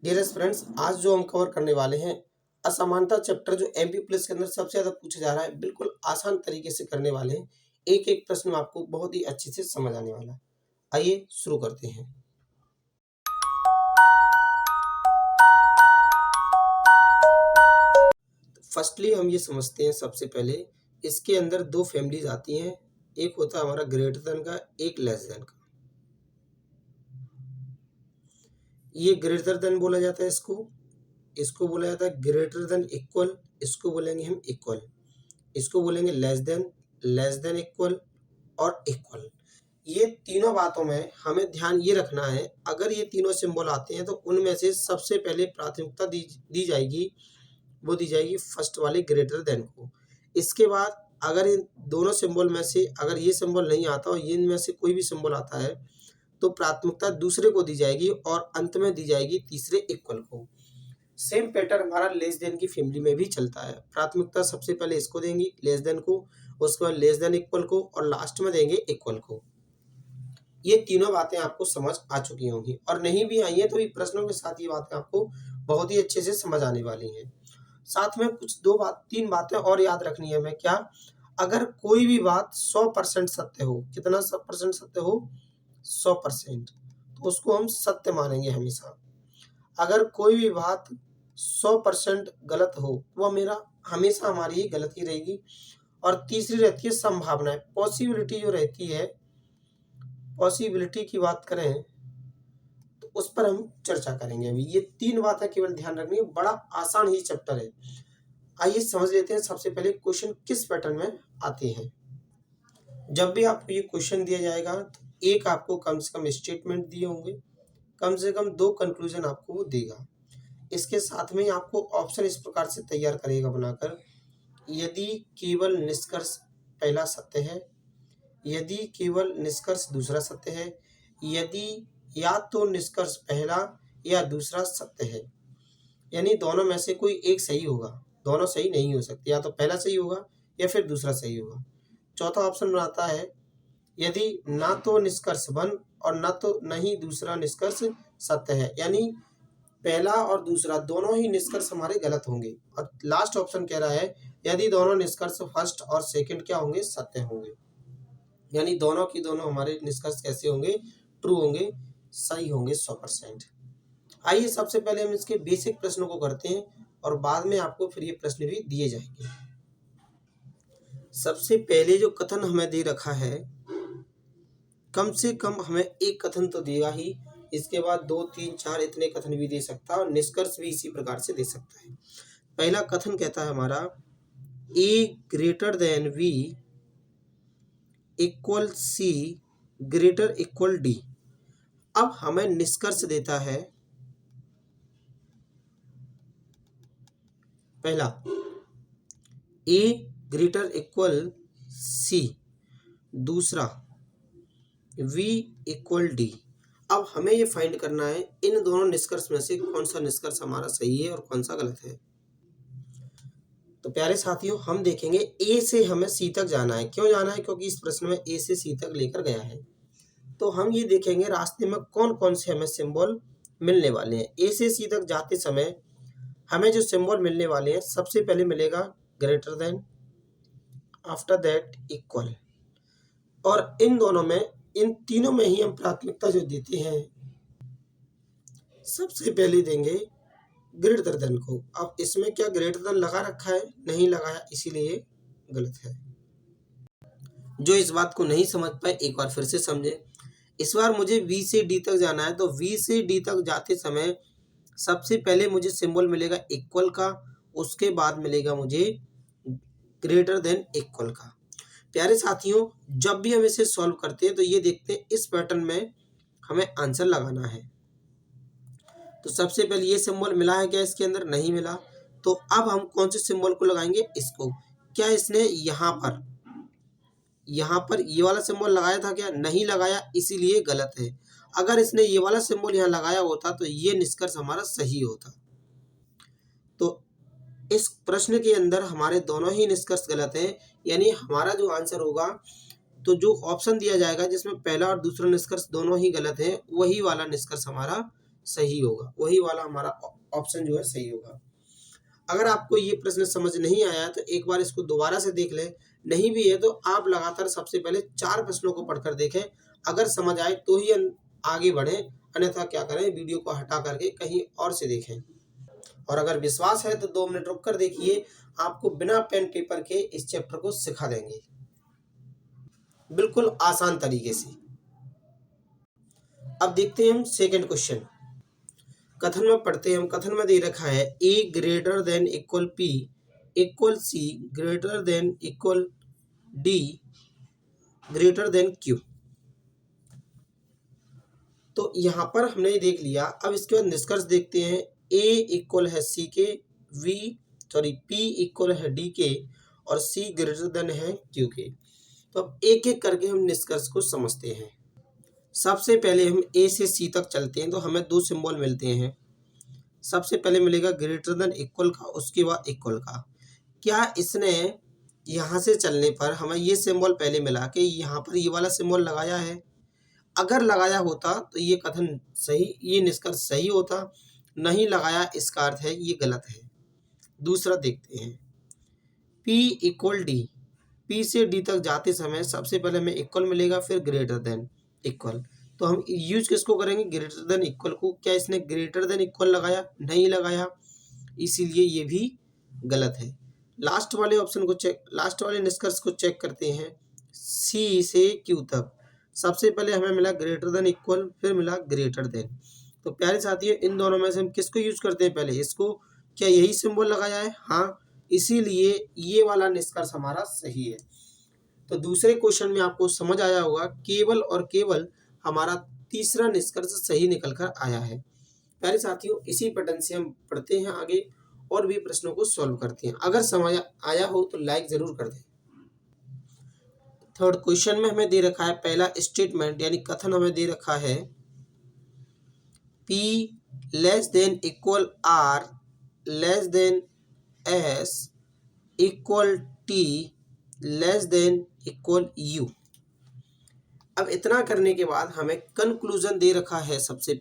Dearest friends, आज जो हम कवर करने वाले हैं असमानता चैप्टर जो एमपी प्लस के अंदर सबसे ज़्यादा पूछा जा रहा है, बिल्कुल आसान तरीके से करने वाले हैं। एक एक प्रश्न आपको बहुत ही अच्छे से समझ आने वाला है। आइए शुरू करते हैं। फर्स्टली हम ये समझते हैं सबसे पहले, इसके अंदर दो फैमिलीज आती हैं। एक होता है हमारा ग्रेटर देन का, एक लेस देन का। ये ग्रेटर देन बोला जाता है, इसको बोला जाता है ग्रेटर देन इक्वल, इसको बोलेंगे हम इक्वल, इसको बोलेंगे लेस देन इक्वल और इक्वल। ये तीनों बातों में हमें ध्यान ये रखना है, अगर ये तीनों सिंबल आते हैं तो उनमें से सबसे पहले प्राथमिकता दी जाएगी, वो दी जाएगी फर्स्ट वाले ग्रेटर देन को। इसके बाद अगर इन दोनों सिंबल में से अगर ये सिंबल नहीं आता और इनमें से कोई भी सिंबल आता है तो प्राथमिकता दूसरे को दी जाएगी और अंत में दी जाएगी तीसरे इक्वल को। सेम पैटर्न हमारा लेस देन की फैमिली में भी चलता है। प्राथमिकता सबसे पहले इसको देंगी, लेस देन को, उसके बाद लेस देन इक्वल को और लास्ट में देंगे इक्वल को। ये तीनों बातें आपको समझ आ चुकी होंगी, और नहीं भी आई है तो ये प्रश्नों के साथ ये बातें आपको बहुत ही अच्छे से समझ आने वाली हैं। साथ में कुछ तीन बातें और याद रखनी है हमें। क्या? अगर कोई भी बात 100% सत्य हो, कितना 100% सत्य हो? 100%, तो उसको हम सत्य मानेंगे हमेशा। अगर कोई भी बात 100% गलत हो, वो हमेशा हमारी ही गलती रहेगी। और तीसरी रहती है संभावनाएं, पॉसिबिलिटी जो रहती है, पॉसिबिलिटी की बात करें तो उस पर हम चर्चा करेंगे अभी। ये तीन बातें केवल ध्यान रखनी है, बड़ा आसान ही चैप्टर है। आइए समझ लेते हैं सबसे पहले क्वेश्चन किस पैटर्न में आते हैं। जब भी आपको ये क्वेश्चन दिया जाएगा तो एक आपको कम से कम स्टेटमेंट दिए होंगे, कम से कम 2 कंक्लूजन आपको वो देगा। इसके साथ में आपको ऑप्शन इस प्रकार से तैयार करेगा बनाकर, यदि केवल निष्कर्ष पहला सत्य है, यदि केवल निष्कर्ष दूसरा सत्य है, यदि या तो निष्कर्ष पहला या दूसरा सत्य है, यानी दोनों में से कोई एक सही होगा, दोनों सही नहीं हो सकते, या तो पहला सही होगा या फिर दूसरा सही होगा। चौथा ऑप्शन बनाता है यदि ना तो निष्कर्ष 1 और ना तो नहीं दूसरा निष्कर्ष सत्य है, यानी पहला और दूसरा दोनों ही निष्कर्ष हमारे गलत होंगे। और लास्ट ऑप्शन कह रहा है यदि दोनों निष्कर्ष फर्स्ट और सेकंड क्या होंगे? सत्य होंगे, यानी दोनों की दोनों हमारे निष्कर्ष कैसे होंगे? ट्रू होंगे, सही होंगे 100%। आइए सबसे पहले हम इसके बेसिक प्रश्नों को करते हैं और बाद में आपको फिर ये प्रश्न भी दिए जाएंगे। सबसे पहले जो कथन हमें दे रखा है, कम से कम हमें एक कथन तो देगा ही, इसके बाद 2, 3, 4 इतने कथन भी दे सकता है और निष्कर्ष भी इसी प्रकार से दे सकता है। पहला कथन कहता है हमारा A greater than B equal C greater equal D. अब हमें निष्कर्ष देता है, पहला ए ग्रेटर इक्वल सी, दूसरा v इक्वल डी। अब हमें ये फाइंड करना है इन दोनों निष्कर्ष में से कौन सा निष्कर्ष हमारा सही है और कौन सा गलत है। तो प्यारे साथियों, हम देखेंगे ए से हमें सी तक जाना है। क्यों जाना है? क्योंकि इस प्रश्न में ए से सी तक लेकर गया है। तो हम ये देखेंगे रास्ते में कौन कौन से हमें सिंबल मिलने वाले हैं। ए से सी तक जाते समय हमें जो सिंबल मिलने वाले हैं, सबसे पहले मिलेगा greater than, after that equal, और इन दोनों में, इन तीनों में ही हम प्राथमिकता जो देते हैं, सबसे पहले देंगे ग्रेटर देन को। अब इसमें क्या ग्रेटर देन लगा रखा है? नहीं लगाया, इसीलिए गलत है। जो इस बात को नहीं समझ पाए एक बार फिर से समझे। इस बार मुझे वी से डी तक जाना है, तो वी से डी तक जाते समय सबसे पहले मुझे सिंबल मिलेगा इक्वल का, उसके बाद मिलेगा मुझे ग्रेटर देन इक्वल का। प्यारे साथियों, जब भी हम इसे सॉल्व करते हैं तो ये देखते हैं इस पैटर्न में हमें आंसर लगाना है। तो सबसे पहले ये सिंबल मिला है क्या इसके अंदर? नहीं मिला। तो अब हम कौन से सिंबल को लगाएंगे? इसको। क्या इसने यहाँ पर ये वाला सिंबल लगाया था क्या? नहीं लगाया, इसीलिए गलत है। अगर इसने ये वाला सिंबल यहाँ लगाया होता तो ये निष्कर्ष हमारा सही होता। तो इस प्रश्न के अंदर हमारे दोनों ही निष्कर्ष गलत हैं, यानी हमारा जो आंसर होगा, तो जो ऑप्शन दिया जाएगा जिसमें पहला और दूसरा निष्कर्ष दोनों ही गलत है, वही वाला निष्कर्ष हमारा सही होगा, वही वाला हमारा ऑप्शन जो है सही होगा। अगर आपको ये प्रश्न समझ नहीं आया तो एक बार इसको दोबारा से देख लें, नहीं भी है तो आप लगातार सबसे पहले 4 प्रश्नों को पढ़कर देखें, अगर समझ आए तो ही आगे बढ़ें, अन्यथा क्या करें, वीडियो को हटा करके कहीं और से देखें। और अगर विश्वास है तो 2 मिनट रुक कर देखिए, आपको बिना पेन पेपर के इस चैप्टर को सिखा देंगे बिल्कुल आसान तरीके से। अब देखते हैं हम सेकंड क्वेश्चन। कथन में पढ़ते हैं हम, कथन में दे रखा है A greater than equal P equal C greater than equal D greater than Q. तो यहाँ पर हमने ये देख लिया। अब इसके बाद निष्कर्ष देखते हैं। ए इक्वल है सी के, पी इक्वल है डी के और सी ग्रेटर देन है क्यू के। तो अब एक एक करके हम निष्कर्ष को समझते हैं। सबसे पहले हम ए से सी तक चलते हैं तो हमें 2 सिंबल मिलते हैं। सबसे पहले मिलेगा ग्रेटर देन इक्वल का, उसके बाद इक्वल का। क्या इसने यहाँ से चलने पर हमें ये सिंबल पहले मिला कि यहाँ पर ये वाला सिंबल लगाया है? अगर लगाया होता तो ये कथन सही, ये निष्कर्ष सही होता। नहीं लगाया, इसका अर्थ है ये गलत है। दूसरा देखते हैं, P इक्वल डी। P से D तक जाते समय सबसे पहले हमें इक्वल मिलेगा, फिर ग्रेटर देन इक्वल। तो हम यूज किसको करेंगे? ग्रेटर देन इक्वल को। क्या इसने ग्रेटर देन इक्वल लगाया? नहीं लगाया, इसीलिए ये भी गलत है। लास्ट वाले ऑप्शन को चेक, लास्ट वाले निष्कर्ष को चेक करते हैं। C से Q तक सबसे पहले हमें मिला ग्रेटर देन इक्वल, फिर मिला ग्रेटर देन। तो प्यारे साथियों, इन दोनों में से हम किसको यूज करते हैं? पहले इसको। क्या यही सिंबल लगाया है? हाँ, इसीलिए ये वाला निष्कर्ष हमारा सही है। तो दूसरे क्वेश्चन में आपको समझ आया होगा, केवल और केवल हमारा तीसरा निष्कर्ष सही निकल कर आया है। प्यारे साथियों, इसी पैटर्न से हम पढ़ते हैं आगे और भी प्रश्नों को सॉल्व करते हैं। अगर समझ आया हो तो लाइक जरूर कर दें। थर्ड क्वेश्चन में हमें दे रखा है पहला स्टेटमेंट यानी कथन हमें दे रखा है P less than equal R less then S equal T less than equal U। अब इतना करने के बाद हमें कंक्लूजन दे रखा है। सबसे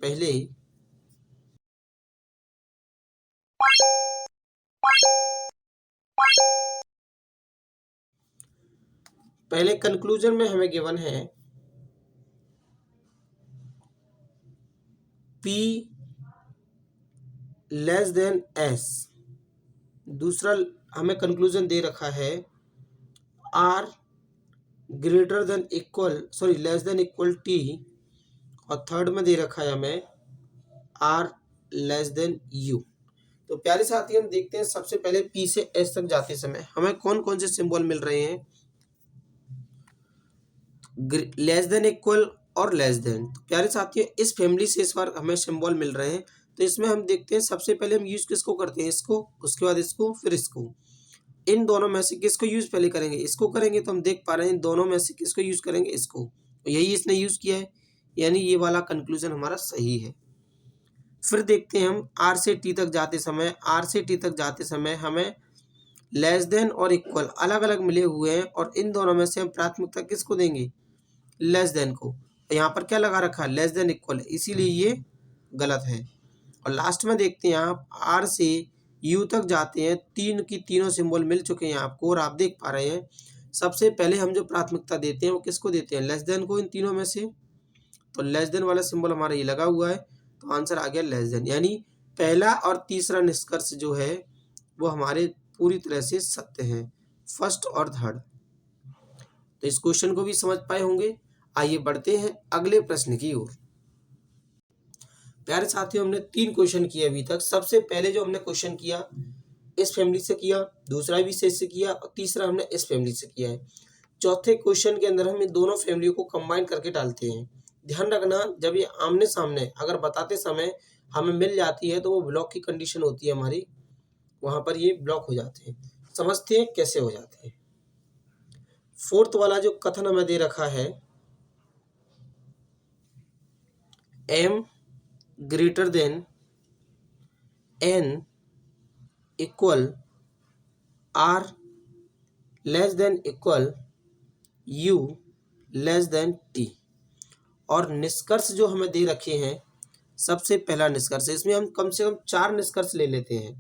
पहले कंक्लूजन में हमें गिवन है P लेस देन S। दूसरा हमें कंक्लूजन दे रखा है R greater than equal less than equal T, और थर्ड में दे रखा है हमें R लेस देन U। तो प्यारे साथी, हम देखते हैं सबसे पहले P से S तक जाते समय हमें कौन कौन से सिंबल मिल रहे हैं? लेस देन इक्वल और लेस देन। तो प्यारे साथियों, इस फैमिली से इस बार हमें सिंबल मिल रहे हैं। तो इसमें हम देखते हैं सबसे पहले हम यूज किसको करते हैं? इसको, उसके बाद इसको, फिर इसको। इन दोनों में से किसको यूज पहले करेंगे? इसको करेंगे। तो हम देख पा रहे हैं इन दोनों में से किसको यूज करेंगे? इसको। तो यही इसने यूज किया है, यानी ये वाला कंक्लूजन हमारा सही है। फिर देखते हैं हम R से T तक जाते समय हमें लेस देन और इक्वल अलग अलग मिले हुए हैं, और इन दोनों में से हम प्राथमिकता किसको देंगे? लेस देन को। यहाँ पर क्या लगा रखा है? लेस देन इक्वल, इसीलिए ये गलत है। और लास्ट में देखते हैं आप R से U तक जाते हैं, तीनों सिंबल मिल चुके हैं आपको, और आप देख पा रहे हैं सबसे पहले हम जो प्राथमिकता देते हैं वो किसको देते हैं? लेस देन को, इन तीनों में से। तो लेस देन वाला सिंबल हमारा ये लगा हुआ है, तो आंसर आ गया लेस देन। यानी पहला और तीसरा निष्कर्ष जो है वो हमारे पूरी तरह से सत्य हैं, फर्स्ट और थर्ड। तो इस क्वेश्चन को भी समझ पाए होंगे। आइए बढ़ते हैं अगले प्रश्न की ओर। प्यारे साथियों, हमने 3 क्वेश्चन किए अभी तक। सबसे पहले जो हमने क्वेश्चन किया इस फैमिली से किया, दूसरा भी से किया, और तीसरा हमने इस फैमिली से किया है। चौथे क्वेश्चन के अंदर हम इन दोनों फैमिलियों को कंबाइन करके डालते हैं। ध्यान रखना, जब ये आमने सामने अगर बताते समय हमें मिल जाती है तो वो ब्लॉक की कंडीशन होती है हमारी, वहां पर ये ब्लॉक हो जाते हैं। समझते हैं कैसे हो जाते हैं। फोर्थ वाला जो कथन हमें दे रखा है M greater than N equal R less than equal U less than T। और निष्कर्ष जो हमें दे रखे हैं सबसे पहला निष्कर्ष है। इसमें हम कम से कम 4 निष्कर्ष ले लेते हैं।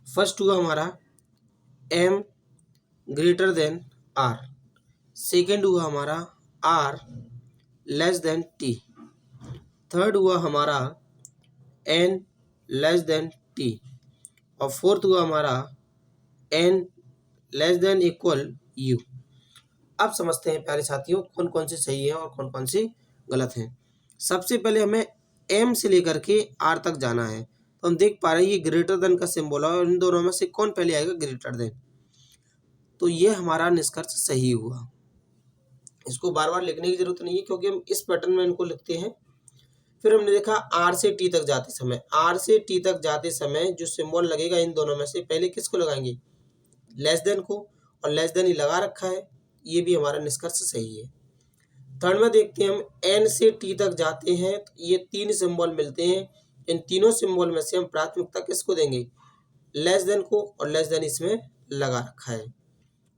फर्स्ट हुआ हमारा m greater then r, second हुआ हमारा r less than t, third हुआ हमारा n लेस देन t, और फोर्थ हुआ हमारा n less than equal u। अब समझते हैं प्यारे साथियों कौन कौन से सही है और कौन कौन से गलत हैं। सबसे पहले हमें m से लेकर के r तक जाना है। तो हम देख पा रहे हैं ये ग्रेटर देन का सिंबल है और इन दोनों में से कौन पहले आएगा, ग्रेटर देन। तो ये हमारा निष्कर्ष सही हुआ। इसको बार बार लिखने की जरूरत नहीं है क्योंकि हम इस पैटर्न में इनको लिखते हैं। फिर हमने देखा आर से टी तक जाते समय, आर से टी तक जाते समय जो सिंबल लगेगा इन दोनों में से पहले किसको लगाएंगे, लेस देन को, और लेस देन ही लगा रखा है, ये भी हमारा निष्कर्ष सही है। थर्ड में देखते हैं हम एन से टी तक जाते हैं तो ये 3 सिंबल मिलते हैं। इन तीनों सिंबल में से हम प्राथमिकता किसको देंगे, लेस देन को, और लेस देन इसमें लगा रखा है।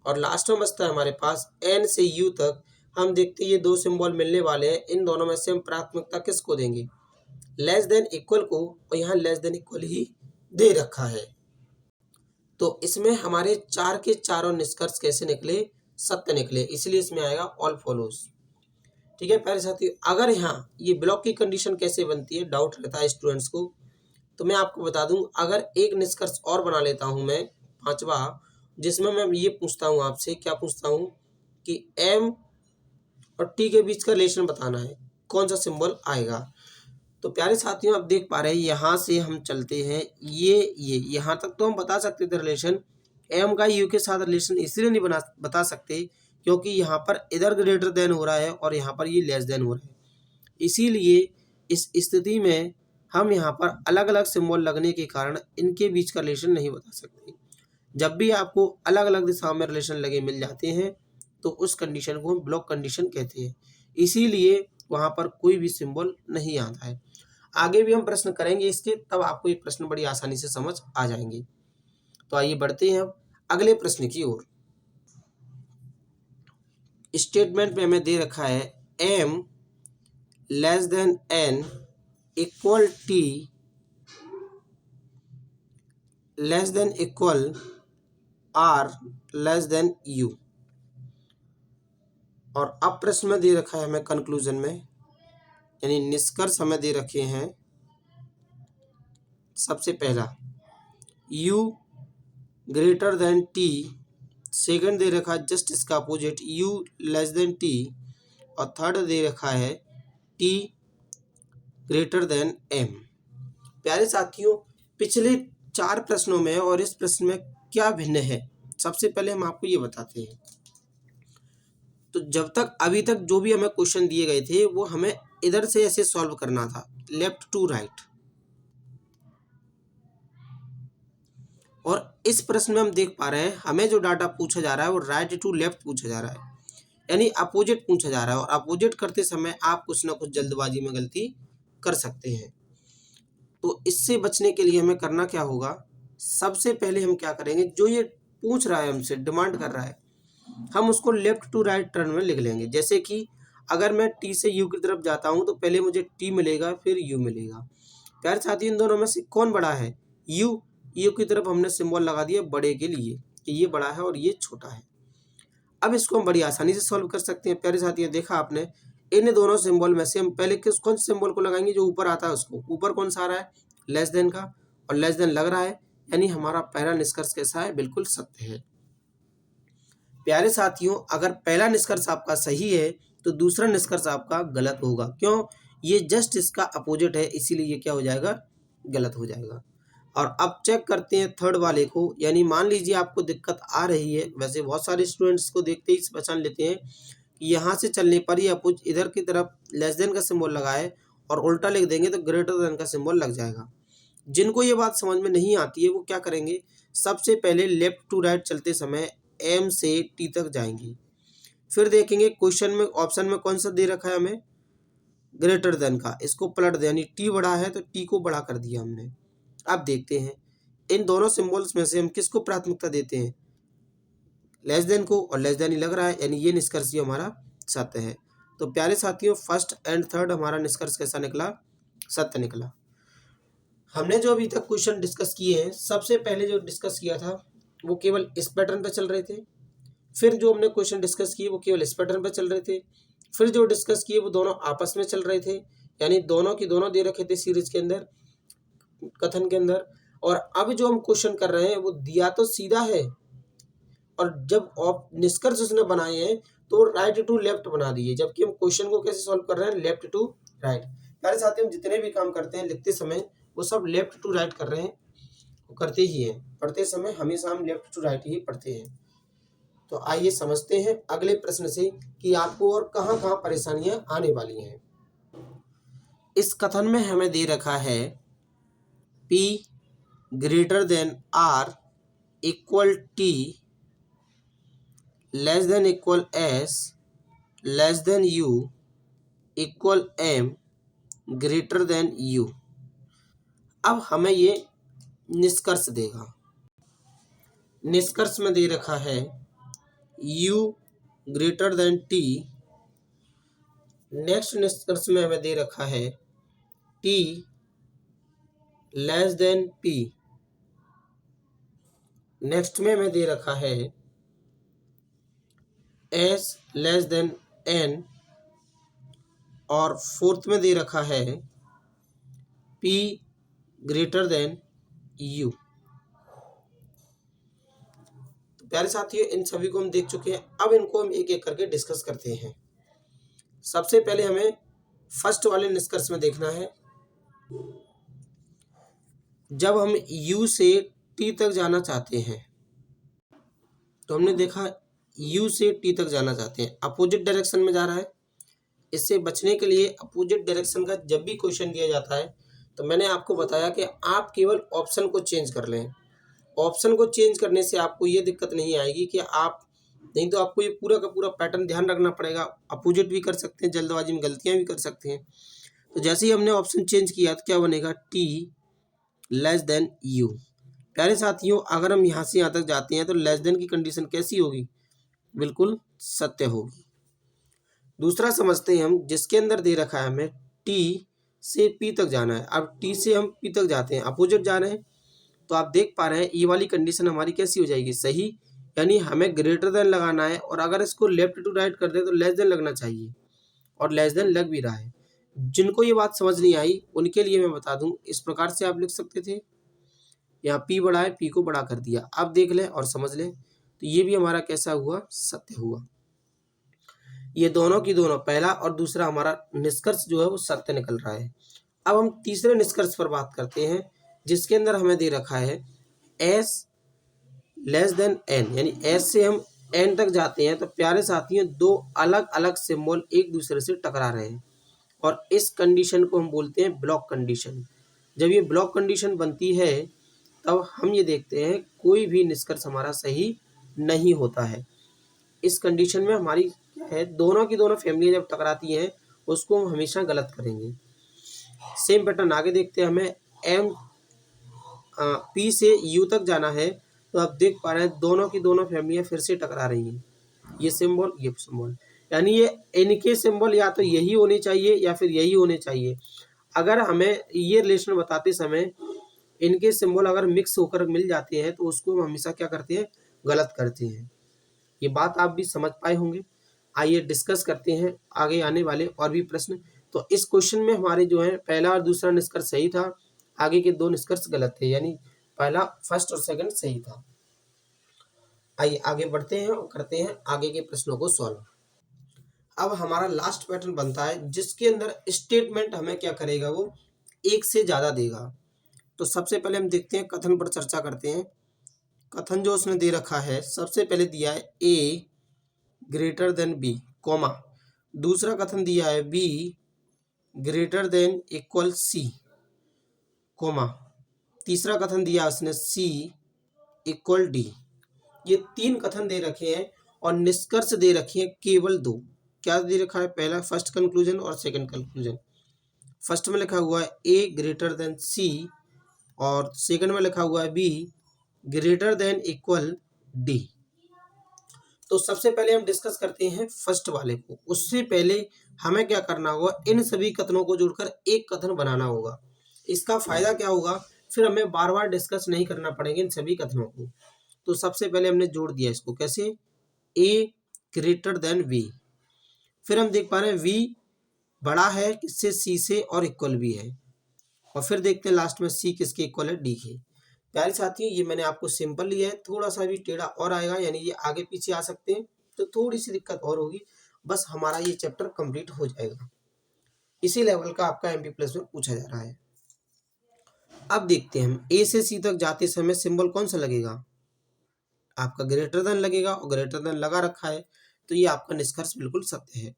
और लास्ट में बचता है हमारे पास एन से यू तक। हम देखते हैं ये 2 सिंबल मिलने वाले हैं, इन दोनों में से हम प्राथमिकता किसको देंगे, लेस देन इक्वल को, और यहाँ लेस देन इक्वल ही दे रखा है। तो इसमें हमारे 4 के चारों निष्कर्ष कैसे निकले, सत्य निकले, इसलिए इसमें आएगा ऑल फॉलोज। ठीक है प्यारे साथियों, अगर यहाँ ये ब्लॉक की कंडीशन कैसे बनती है, डाउट रहता है स्टूडेंट्स को, तो मैं आपको बता दूं। अगर एक निष्कर्ष और बना लेता हूं मैं 5वां, जिसमें मैं ये पूछता हूं आपसे, क्या पूछता हूं कि m और t के बीच का रिलेशन बताना है, कौन सा सिंबल आएगा। तो प्यारे साथियों आप देख पा रहे हैं यहाँ से हम चलते हैं, ये यहाँ तक तो हम बता सकते थे रिलेशन। m का u के साथ रिलेशन इसलिए नहीं बता सकते क्योंकि यहाँ पर इधर ग्रेटर देन हो रहा है और यहाँ पर ये लेस देन हो रहा है। इसीलिए इस स्थिति में हम यहाँ पर अलग अलग सिंबल लगने के कारण इनके बीच का रिलेशन नहीं बता सकते। जब भी आपको अलग अलग दिशाओं में रिलेशन लगे मिल जाते हैं तो उस कंडीशन को हम ब्लॉक कंडीशन कहते हैं। इसीलिए वहाँ पर कोई भी सिंबल नहीं आता है। आगे भी हम प्रश्न करेंगे इसके, तब आपको ये प्रश्न बड़ी आसानी से समझ आ जाएंगे। तो आइए बढ़ते हैं अब अगले प्रश्न की ओर। स्टेटमेंट में हमें दे रखा है m less than n equal t less than equal r less then u। और अब प्रश्न में दे रखा है हमें कंक्लूजन में, यानी निष्कर्ष हमें दे रखे हैं। सबसे पहला u greater than t, second दे रखा है जस्ट इसका opposite u less than t, और थर्ड दे रखा है t ग्रेटर देन m। प्यारे साथियों पिछले 4 प्रश्नों में और इस प्रश्न में क्या भिन्न है, सबसे पहले हम आपको ये बताते हैं। तो जब तक अभी तक जो भी हमें क्वेश्चन दिए गए थे वो हमें इधर से ऐसे सॉल्व करना था, लेफ्ट टू राइट। और इस प्रश्न में हम देख पा रहे हैं हमें जो डाटा पूछा जा रहा है वो राइट टू लेफ्ट पूछा जा रहा है, यानी अपोजिट पूछा जा रहा है। और अपोजिट करते समय आप कुछ ना कुछ जल्दबाजी में गलती कर सकते हैं। तो इससे बचने के लिए हमें करना क्या होगा, सबसे पहले हम क्या करेंगे, जो ये पूछ रहा है हमसे, डिमांड कर रहा है, हम उसको लेफ्ट टू राइट टर्न में लिख लेंगे। जैसे कि अगर मैं टी से यू की तरफ जाता हूं तो पहले मुझे टी मिलेगा फिर यू मिलेगा। प्यारे साथियों इन दोनों में से कौन बड़ा है, यू। यू की तरफ हमने सिंबल लगा दिया बड़े के लिए कि ये बड़ा है और ये छोटा है। अब इसको हम बड़ी आसानी से सॉल्व कर सकते हैं। प्यारे साथियों देखा आपने, इन दोनों सिंबल में से हम पहले कौन से सिंबल को लगाएंगे, जो ऊपर आता है उसको। ऊपर कौन सा आ रहा है, लेस देन का, और लेस देन लग रहा है, यानी हमारा पहला निष्कर्ष कैसा है, बिल्कुल सत्य है। प्यारे साथियों अगर पहला निष्कर्ष आपका सही है तो दूसरा निष्कर्ष आपका गलत होगा। क्यों, ये जस्ट इसका अपोजिट है, इसीलिए ये क्या हो जाएगा, गलत हो जाएगा। और अब चेक करते हैं थर्ड वाले को, यानी मान लीजिए आपको दिक्कत आ रही है। वैसे बहुत सारे स्टूडेंट्स को देखते ही पहचान लेते हैं कि यहाँ से चलने पर ही अपोज इधर की तरफ लेस देन का सिंबल लगाए और उल्टा लिख देंगे तो ग्रेटर देन का सिंबल लग जाएगा। जिनको ये बात समझ में नहीं आती है वो क्या करेंगे, सबसे पहले लेफ्ट टू राइट चलते समय m से t तक जाएंगे। फिर देखेंगे क्वेश्चन में ऑप्शन में कौन सा दे रखा है हमें, ग्रेटर देन का, इसको पलट दे, यानी t बड़ा है तो t को बड़ा कर दिया हमने। अब देखते हैं इन दोनों सिंबल्स में से हम किसको प्राथमिकता देते हैं, लेस देन को, और लेस देन ही लग रहा है, यानी ये निष्कर्ष हमारा सत्य है। तो प्यारे साथियों फर्स्ट एंड थर्ड हमारा निष्कर्ष कैसा निकला? सत्य निकला। हमने जो अभी तक क्वेश्चन डिस्कस किए हैं, सबसे पहले जो डिस्कस किया था वो केवल इस पैटर्न पर चल रहे थे। फिर जो हमने क्वेश्चन डिस्कस किए वो केवल इस पैटर्न पर चल रहे थे। फिर जो डिस्कस किए वो दोनों आपस में चल रहे थे, यानी दोनों की दोनों दे रखे थे सीरीज के अंदर, कथन के अंदर। और अब जो हम क्वेश्चन कर रहे हैं वो दिया तो सीधा है, और जब निष्कर्ष उसने बनाए हैं तो राइट टू लेफ्ट बना दिए, जबकि हम क्वेश्चन को कैसे सॉल्व कर रहे हैं? Left to right. प्यारे साथियों हम जितने भी काम करते हैं लिखते समय वो सब लेफ्ट टू राइट कर रहे हैं, वो करते ही हैं। पढ़ते समय हमेशा हम लेफ्ट टू राइट ही पढ़ते हैं। तो आइए समझते हैं अगले प्रश्न से कि आपको और कहाँ कहाँ परेशानियां आने वाली हैं। इस कथन में हमें दे रखा है P greater than R equal T less than equal S less than U equal M greater then U। अब हमें ये निष्कर्ष देगा। निष्कर्ष में दे रखा है U greater than T। Next निष्कर्ष में हमें दे रखा है T less than P। Next में हमें दे रखा है S लेस देन N। और फोर्थ में दे रखा है P ग्रेटर देन U। तो प्यारे साथियों इन सभी को हम देख चुके हैं। अब इनको हम एक एक करके डिस्कस करते हैं। सबसे पहले हमें फर्स्ट वाले निष्कर्ष में देखना है। जब हम U से T तक जाना चाहते हैं, तो हमने देखा U से T तक जाना चाहते हैं, अपोजिट डायरेक्शन में जा रहा है। इससे बचने के लिए अपोजिट डायरेक्शन का जब भी क्वेश्चन दिया जाता है तो मैंने आपको बताया कि आप केवल ऑप्शन को चेंज कर लें। ऑप्शन को चेंज करने से आपको ये दिक्कत नहीं आएगी कि आप, नहीं तो आपको ये पूरा का पूरा पैटर्न ध्यान रखना पड़ेगा। अपोजिट भी कर सकते हैं, जल्दबाजी में गलतियां भी कर सकते हैं। तो जैसे ही हमने ऑप्शन चेंज किया तो क्या बनेगा? T less than U। प्यारे साथियों अगर हम यहाँ से यहाँ तक जाते हैं तो लेस देन की कंडीशन कैसी होगी? बिल्कुल सत्य होगी। दूसरा समझते हैं हम, जिसके अंदर दे रखा है हमें T से P तक जाना है। अब T से हम P तक जाते हैं, अपोजिट जा रहे हैं, तो आप देख पा रहे हैं ये वाली कंडीशन हमारी कैसी हो जाएगी? सही, यानी हमें ग्रेटर देन लगाना है, और अगर इसको लेफ्ट टू राइट कर दे तो लेस देन लगना चाहिए, और लेस देन लग भी रहा है। जिनको ये बात समझ नहीं आई उनके लिए मैं बता दूं, इस प्रकार से आप लिख सकते थे, यहाँ P बड़ा है, P को बड़ा कर दिया। अब देख लें और समझ लें, तो ये भी हमारा कैसा हुआ? सत्य हुआ। ये दोनों की दोनों, पहला और दूसरा हमारा निष्कर्ष जो है वो सत्य निकल रहा है। अब हम तीसरे निष्कर्ष पर बात करते हैं, जिसके अंदर हमें दे रखा है S लेस देन N, यानी S से हम N तक जाते हैं। तो प्यारे साथियों दो अलग अलग सिंबल एक दूसरे से टकरा रहे हैं, और इस कंडीशन को हम बोलते हैं ब्लॉक कंडीशन। जब ये ब्लॉक कंडीशन बनती है तब हम ये देखते हैं कोई भी निष्कर्ष हमारा सही नहीं होता है। इस कंडीशन में हमारी क्या है? दोनों की दोनों फैमिली जब टकराती हैं उसको हम हमेशा गलत करेंगे। सेम पैटर्न आगे देखते हैं। हमें P से U तक जाना है, तो आप देख पा रहे हैं दोनों की दोनों फैमिलियां फिर से टकरा रही हैं। ये सिंबल, यानी ये इनके सिंबल या तो यही होने चाहिए या फिर यही होने चाहिए। अगर हमें ये रिलेशन बताते समय इनके सिंबल अगर मिक्स होकर मिल जाते हैं तो उसको हम हमेशा क्या करते हैं? गलत करते हैं। ये बात आप भी समझ पाए होंगे। आइए डिस्कस करते हैं आगे आने वाले और भी प्रश्न। तो इस क्वेश्चन में हमारे जो है पहला और दूसरा निष्कर्ष सही था, आगे के दो निष्कर्ष गलत थे, यानी पहला, फर्स्ट और सेकंड सही था। आइए आगे बढ़ते हैं और करते हैं आगे के प्रश्नों को सॉल्व। अब हमारा लास्ट पैटर्न बनता है जिसके अंदर स्टेटमेंट हमें क्या करेगा? वो एक से ज्यादा देगा। तो सबसे पहले हम देखते हैं, कथन पर चर्चा करते हैं। कथन जो उसने दे रखा है, सबसे पहले दिया है A greater than B, comma. दूसरा कथन दिया है B greater than equal C, comma. तीसरा कथन दिया उसने C इक्वल D। ये तीन कथन दे रखे हैं और निष्कर्ष दे रखे हैं केवल दो। क्या दे रखा है? पहला फर्स्ट कंक्लूजन और सेकंड कंक्लूजन। फर्स्ट में लिखा हुआ है A ग्रेटर देन C, और सेकंड में लिखा हुआ है B greater than equal D। तो सबसे पहले हम डिस्कस करते हैं फर्स्ट वाले को। उससे पहले हमें क्या करना होगा, इन सभी कथनों को जोड़कर एक कथन बनाना होगा। इसका फायदा क्या होगा, फिर हमें बार बार डिस्कस नहीं करना पड़ेगा इन सभी कथनों को। तो सबसे पहले हमने जोड़ दिया इसको, कैसे, ए ग्रेटर देन वी। फिर हम देख पा रहे हैं वी बड़ा है किससे, सी से, और इक्वल भी है। और फिर देखते हैं लास्ट में सी किसके इक्वल है, डी के। प्यारे साथियों, ये मैंने आपको सिंपल लिया है, थोड़ा सा भी टेढ़ा और आएगा, यानी ये आगे पीछे आ सकते हैं, तो थोड़ी सी दिक्कत और होगी, बस हमारा ये चैप्टर कंप्लीट हो जाएगा। इसी लेवल का आपका एमपी प्लस में पूछा जा रहा है। अब देखते हैं हम ए से सी तक जाते समय सिंबल कौन सा लगेगा, आपका ग्रेटर देन लगेगा, और ग्रेटर देन लगा रखा है, तो ये आपका निष्कर्ष बिल्कुल सत्य है।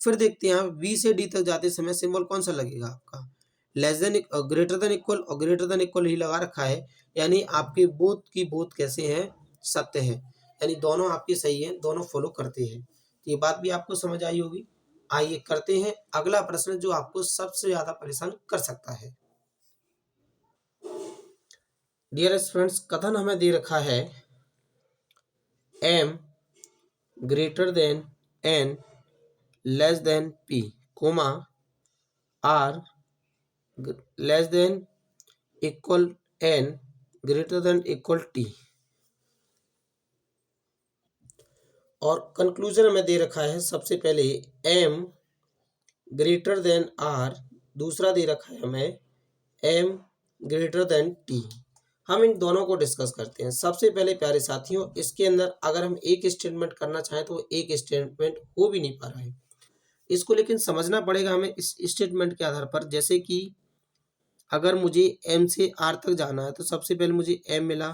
फिर देखते हैं यहाँ बी से डी तक जाते समय सिंबल कौन सा लगेगा, आपका less than, greater than equal, और ग्रेटर देन इक्वल ही लगा रखा है, यानी आपके बोथ की बोथ कैसे हैं, सत्य है, यानी दोनों आपके सही हैं, दोनों फॉलो करते हैं। तो ये बात भी आपको समझ आई होगी। आइए करते हैं अगला प्रश्न, जो आपको सबसे ज्यादा परेशान कर सकता है। डियर फ्रेंड्स, कथन हमें दे रखा है m greater than n less than p, comma r less than equal n greater than equal t, और कंक्लूजन हमें दे रखा है सबसे पहले m ग्रेटर देन r, दूसरा दे रखा है हमें m ग्रेटर देन t। हम इन दोनों को डिस्कस करते हैं। सबसे पहले प्यारे साथियों, इसके अंदर अगर हम एक स्टेटमेंट करना चाहें तो एक स्टेटमेंट हो भी नहीं पा रहा है इसको, लेकिन समझना पड़ेगा हमें इस स्टेटमेंट के आधार पर। जैसे कि अगर मुझे m से r तक जाना है तो सबसे पहले मुझे m मिला,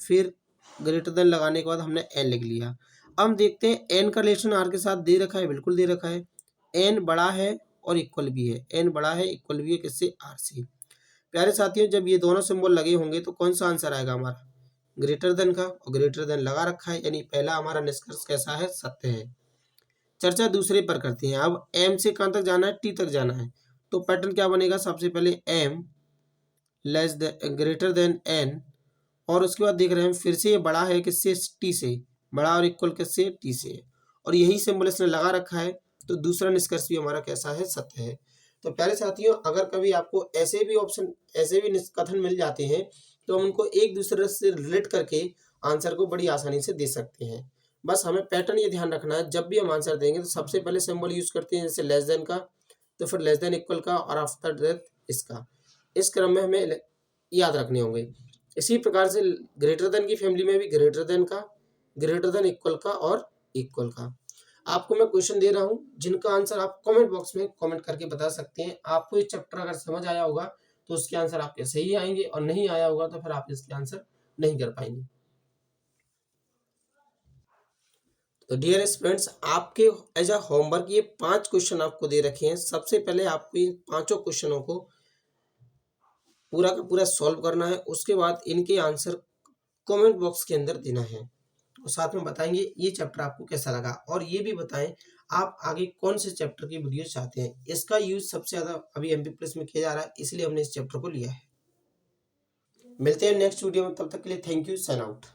फिर ग्रेटर देन लगाने के बाद हमने n लिख लिया। अब हम देखते हैं n का रिलेशन r के साथ दे रखा है, बिल्कुल दे रखा है, n बड़ा है और इक्वल भी है, n बड़ा है इक्वल भी है किससे, r से। प्यारे साथियों, जब ये दोनों सिंबल लगे होंगे तो कौन सा आंसर आएगा हमारा, ग्रेटर देन का, और ग्रेटर देन लगा रखा है, यानी पहला हमारा निष्कर्ष कैसा है, सत्य है। चर्चा दूसरे पर करते हैं। अब m से कहां तक जाना है, t तक जाना है, तो पैटर्न क्या बनेगा, सबसे पहले m less than greater than n, और उसके बाद देख रहे हैं फिर से ये बड़ा है किससे, t से, बड़ा और इक्वल किससे, t से, और यही सिंबल इसने लगा रखा है, तो दूसरा निष्कर्ष भी हमारा कैसा है, सत्य है। तो प्यारे साथियों, अगर कभी आपको ऐसे भी ऑप्शन, ऐसे भी कथन मिल जाते हैं, तो हम उनको एक दूसरे से रिलेट करके आंसर को बड़ी आसानी से दे सकते हैं। बस हमें पैटर्न ये ध्यान रखना है, जब भी हम आंसर देंगे तो सबसे पहले सिंबल यूज करते हैं, जैसे लेस देन का, तो फिर लेस देन इक्वल का, और आफ्टर दैट इसका, इस क्रम में हमें याद रखने होंगे। इसी प्रकार से ग्रेटर देन की फैमिली में भी ग्रेटर देन का, ग्रेटर देन इक्वल का, और इक्वल का। आपको मैं क्वेश्चन दे रहा हूं, जिनका आंसर आप कमेंट बॉक्स में कमेंट करके बता सकते हैं। आपको ये चैप्टर अगर समझ आया होगा तो उसके आंसर आपके सही आएंगे, और नहीं आया होगा तो फिर आप इसके आंसर नहीं कर पाएंगे। तो डियर फ्रेंड्स, आपके एज अ होमवर्क ये 5 क्वेश्चन आपको दे रखे हैं। सबसे पहले आपको इन 5 क्वेश्चनों को पूरा का पूरा सॉल्व करना है, उसके बाद इनके आंसर कमेंट बॉक्स के अंदर देना है, और साथ में बताएंगे ये चैप्टर आपको कैसा लगा, और ये भी बताएं आप आगे कौन से चैप्टर की वीडियो चाहते हैं। इसका यूज सबसे ज्यादा अभी एमपी प्लस में किया जा रहा है, इसलिए हमने इस चैप्टर को लिया है। मिलते हैं नेक्स्ट वीडियो में, तब तक के लिए थैंक यू, साइन आउट।